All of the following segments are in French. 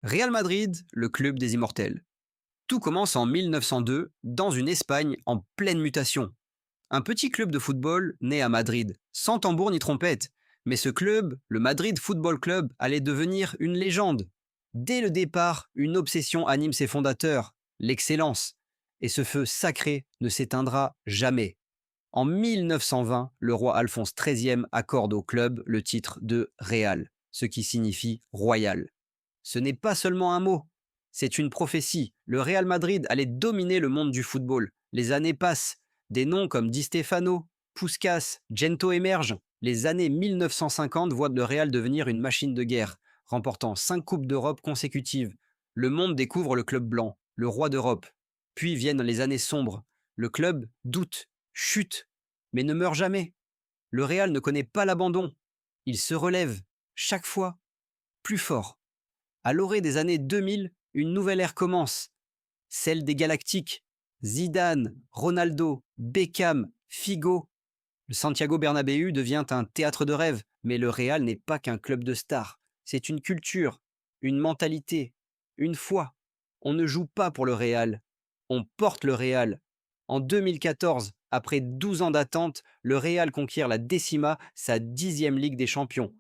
Real Madrid, le club des immortels. Tout commence en 1902 dans une Espagne en pleine mutation. Un petit club de football né à Madrid, sans tambour ni trompette. Mais ce club, le Madrid Football Club, allait devenir une légende. Dès le départ, une obsession anime ses fondateurs, l'excellence. Et ce feu sacré ne s'éteindra jamais. En 1920, le roi Alphonse XIII accorde au club le titre de Real, ce qui signifie royal. Ce n'est pas seulement un mot, c'est une prophétie. Le Real Madrid allait dominer le monde du football. Les années passent. Des noms comme Di Stefano, Puskas, Gento émergent. Les années 1950 voient le Real devenir une machine de guerre, remportant 5 Coupes d'Europe consécutives. Le monde découvre le club blanc, le roi d'Europe. Puis viennent les années sombres. Le club doute, chute, mais ne meurt jamais. Le Real ne connaît pas l'abandon. Il se relève, chaque fois, plus fort. À l'orée des années 2000, une nouvelle ère commence, celle des Galactiques. Zidane, Ronaldo, Beckham, Figo. Le Santiago Bernabéu devient un théâtre de rêve, mais le Real n'est pas qu'un club de stars. C'est une culture, une mentalité, une foi. On ne joue pas pour le Real, on porte le Real. En 2014, après 12 ans d'attente, le Real conquiert la Décima, sa 10e Ligue des Champions.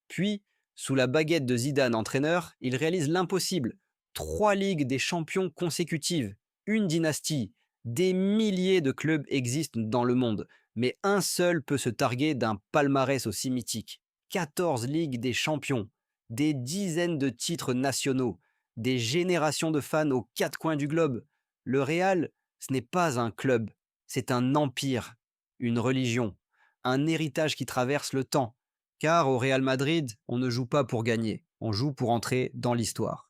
Puis, sous la baguette de Zidane entraîneur, il réalise l'impossible. 3 Ligues des Champions consécutives, une dynastie. Des milliers de clubs existent dans le monde, mais un seul peut se targuer d'un palmarès aussi mythique. 14 Ligues des Champions, des dizaines de titres nationaux, des générations de fans aux 4 coins du globe. Le Real, ce n'est pas un club, c'est un empire, une religion, un héritage qui traverse le temps. Car au Real Madrid, on ne joue pas pour gagner, on joue pour entrer dans l'histoire.